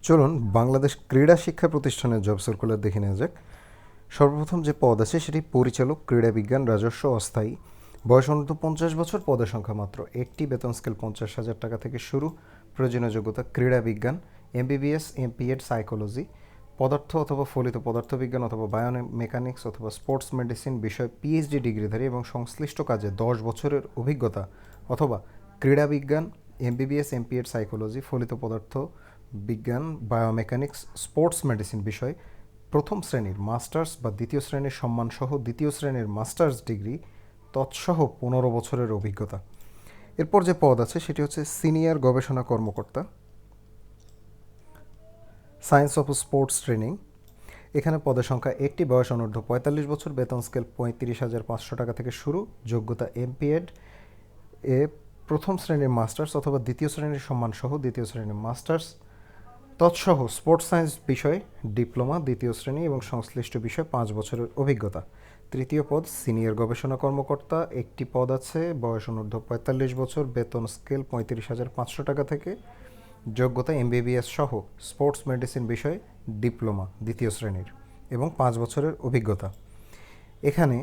চলুন বাংলাদেশ ক্রীড়া শিক্ষা প্রতিষ্ঠানের জব সার্কুলার দেখে নেওয়া যাক। সর্বপ্রথম যে পদ আছে সেটি পরিচালক ক্রীড়া বিজ্ঞান রাজস্ব অস্থায়ী। বয়স অনূর্ধ্ব 50 বছর, পদের সংখ্যা মাত্র একটি, বেতন স্কেল 50,000 টাকা থেকে শুরু। প্রয়োজনীয় যোগ্যতা ক্রীড়া বিজ্ঞান, MBBS, MPEড সাইকোলজি, পদার্থ অথবা ফলিত পদার্থবিজ্ঞান অথবা বায়োমেকানিক্স অথবা স্পোর্টস মেডিসিন বিষয়ে PhD ডিগ্রিধারী এবং সংশ্লিষ্ট কাজে 10 বছরের অভিজ্ঞতা, অথবা ক্রীড়া বিজ্ঞান, MBBS, MPEড সাইকোলজি, ফলিত পদার্থ বিজ্ঞান, বায়োমেকানিক্স, স্পোর্টস মেডিসিন বিষয়ে প্রথম শ্রেণীর মাস্টার্স বা দ্বিতীয় শ্রেণীর সম্মানসহ দ্বিতীয় শ্রেণীর মাস্টার্স ডিগ্রি তৎসহ 15 বছরের অভিজ্ঞতা। এরপর যে পদ আছে সেটি হচ্ছে সিনিয়র গবেষণা কর্মকর্তা, সায়েন্স অফ স্পোর্টস ট্রেনিং। এখানে পদের সংখ্যা একটি, বয়স অনূর্ধ্ব 45 বছর, বেতন স্কেল 35,500 টাকা থেকে শুরু। যোগ্যতা MPEড এ প্রথম শ্রেণীর মাস্টার্স অথবা দ্বিতীয় শ্রেণীর সম্মানসহ দ্বিতীয় শ্রেণীর মাস্টার্স তৎসহ স্পোর্টস সায়েন্স বিষয়ে ডিপ্লোমা দ্বিতীয় শ্রেণী এবং সংশ্লিষ্ট বিষয়ে 5 বছরের অভিজ্ঞতা। তৃতীয় পদ সিনিয়র গবেষণা কর্মকর্তা, একটি পদ আছে, বয়স অনূর্ধ্ব 45 বছর, বেতন স্কেল 35,500 টাকা থেকে। যোগ্যতা MBBS সহ স্পোর্টস মেডিসিন বিষয়ে ডিপ্লোমা দ্বিতীয় শ্রেণীর এবং 5 বছরের অভিজ্ঞতা। এখানে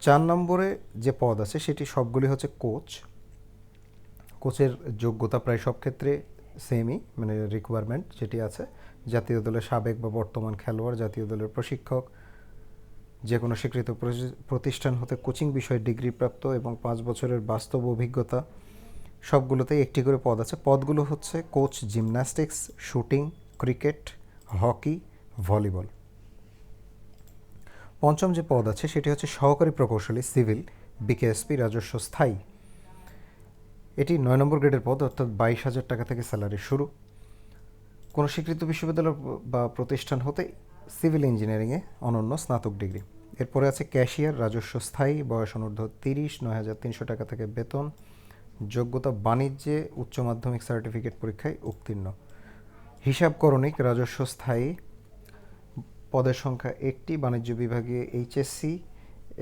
4 নম্বরে যে পদ আছে সেটি সবগুলি হচ্ছে কোচের যোগ্যতা প্রায় সব ক্ষেত্রে সেমই, মানে রিকোয়ারমেন্ট যেটি আছে, জাতীয় দলের সাবেক বা বর্তমান খেলোয়াড়, জাতীয় দলের প্রশিক্ষক, যে কোনো স্বীকৃত প্রতিষ্ঠান হতে কোচিং বিষয়ে ডিগ্রিপ্রাপ্ত এবং 5 বছরের বাস্তব অভিজ্ঞতা। সবগুলোতেই একটি করে পদ আছে। পদগুলো হচ্ছে coach gymnastics, shooting, cricket, hockey, volleyball. পঞ্চম যে পদ আছে সেটি হচ্ছে সহকারী প্রকৌশলী সিভিল, BKSP রাজস্ব স্থায়ী। এটি 9 নম্বর গ্রেডের পদ, অর্থাৎ 22,000 টাকা থেকে স্যালারি শুরু। কোনো স্বীকৃত বিশ্ববিদ্যালয় বা প্রতিষ্ঠান হতে সিভিল ইঞ্জিনিয়ারিংয়ে অনন্য স্নাতক ডিগ্রি। এরপরে আছে ক্যাশিয়ার রাজস্ব স্থায়ী, বয়স অনূর্ধ্ব 30, 9,300 টাকা থেকে বেতন। যোগ্যতা বাণিজ্যে উচ্চ মাধ্যমিক সার্টিফিকেট পরীক্ষায় উত্তীর্ণ। হিসাবকরণিক রাজস্ব স্থায়ী, পদের সংখ্যা একটি, বাণিজ্য বিভাগে HSC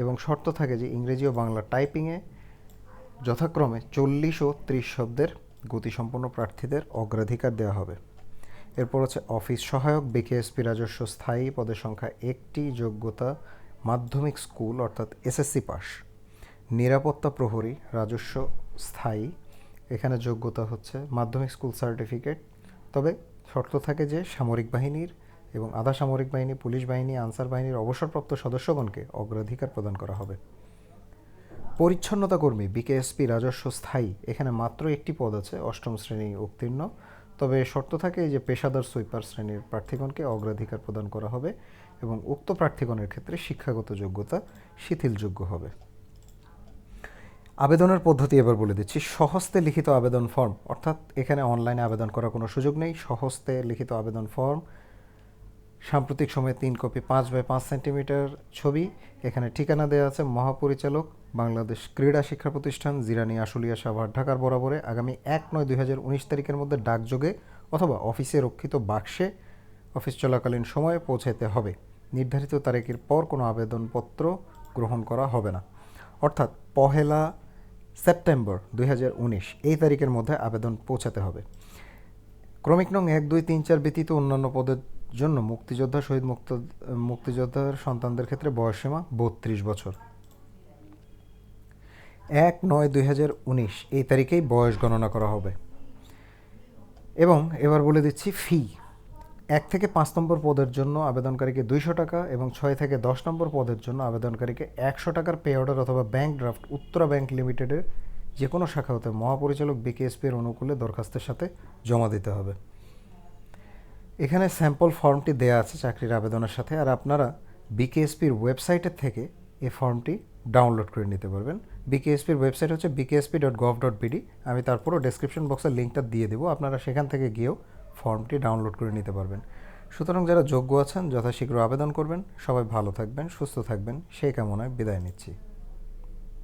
এবং শর্ত থাকে যে ইংরেজি ও বাংলা টাইপিংয়ে যথাক্রমে 40 ও 30 শব্দের গতিসম্পন্ন প্রার্থীদের অগ্রাধিকার দেওয়া হবে। এরপর হচ্ছে অফিস সহায়ক, BKSP রাজস্ব স্থায়ী, পদের সংখ্যা একটি, যোগ্যতা মাধ্যমিক স্কুল অর্থাৎ SSC পাস। নিরাপত্তা প্রহরী রাজস্ব স্থায়ী, এখানে যোগ্যতা হচ্ছে মাধ্যমিক স্কুল সার্টিফিকেট, তবে শর্ত থাকে যে সামরিক বাহিনীর এবং আধা সামরিক বাহিনী, পুলিশ বাহিনী, আনসার বাহিনীর অবসরপ্রাপ্ত সদস্যগণকে অগ্রাধিকার প্রদান করা হবে। পরিচ্ছন্নতা কর্মী BKSP রাজস্ব স্থায়ী, এখানে মাত্র একটি পদ আছে, 8ম শ্রেণী উত্তীর্ণ, তবে শর্ত থাকে যে পেশাদার সুইপার শ্রেণীর প্রার্থীগণকে অগ্রাধিকার প্রদান করা হবে এবং উক্ত প্রার্থীগণের ক্ষেত্রে শিক্ষাগত যোগ্যতা শিথিলযোগ্য হবে। আবেদনের পদ্ধতি এবার বলে দিচ্ছি। সহস্তে লিখিত আবেদন ফর্ম, অর্থাৎ এখানে অনলাইনে আবেদন করার কোনো সুযোগ নেই। সহস্তে লিখিত আবেদন ফর্ম, সাম্প্রতিক সময়ে 3 কপি 5x5 সেন্টিমিটার ছবি। এখানে ঠিকানা দেওয়া আছে মহাপরিচালক, বাংলাদেশ ক্রীড়া শিক্ষা প্রতিষ্ঠান, জিরানী আশুলিয়া সাভার ঢাকার বরাবরে আগামী 1/9/2019 তারিখের মধ্যে ডাকযোগে অথবা অফিসে রক্ষিত বাক্সে অফিস চলাকালীন সময়ে পৌঁছাতে হবে। নির্ধারিত তারিখের পর কোনো আবেদনপত্র গ্রহণ করা হবে না, অর্থাৎ 1 সেপ্টেম্বর 2019 এই তারিখের মধ্যে আবেদন পৌঁছাতে হবে। ক্রমিক নং 1, 2, 3, 4 ব্যতীত অন্যান্য পদের জন্য মুক্তিযোদ্ধা, শহীদ মুক্তিযোদ্ধার সন্তানদের ক্ষেত্রে বয়সসীমা 32 বছর। 1/9/2019 এই তারিখেই বয়স গণনা করা হবে। এবং এবার বলে দিচ্ছি ফি। 1 থেকে 5 নম্বর পদের জন্য আবেদনকারীকে 200 টাকা এবং 6 থেকে 10 নম্বর পদের জন্য আবেদনকারীকে 100 টাকার পে অর্ডার অথবা ব্যাংক ড্রাফট উত্তরা ব্যাংক লিমিটেডের যে কোনো শাখা হতে মহাপরিচালক BKSP এর অনুকূলে দরখাস্তের সাথে জমা দিতে হবে। এখানে স্যাম্পল ফর্মটি দেয়া আছে চাকরির আবেদনের সাথে, আর আপনারা BKSPর ওয়েবসাইটের থেকে এই ফর্মটি ডাউনলোড করে নিতে পারবেন। BKSPর ওয়েবসাইট হচ্ছে bksp.gov.bd। আমি তারপরও ডেসক্রিপশন বক্সের লিঙ্কটা দিয়ে দেবো, আপনারা সেখান থেকে গিয়েও ফর্মটি ডাউনলোড করে নিতে পারবেন। সুতরাং যারা যোগ্য আছেন যথাশীঘ্র আবেদন করবেন। সবাই ভালো থাকবেন, সুস্থ থাকবেন, সেই কামনায় বিদায় নিচ্ছি।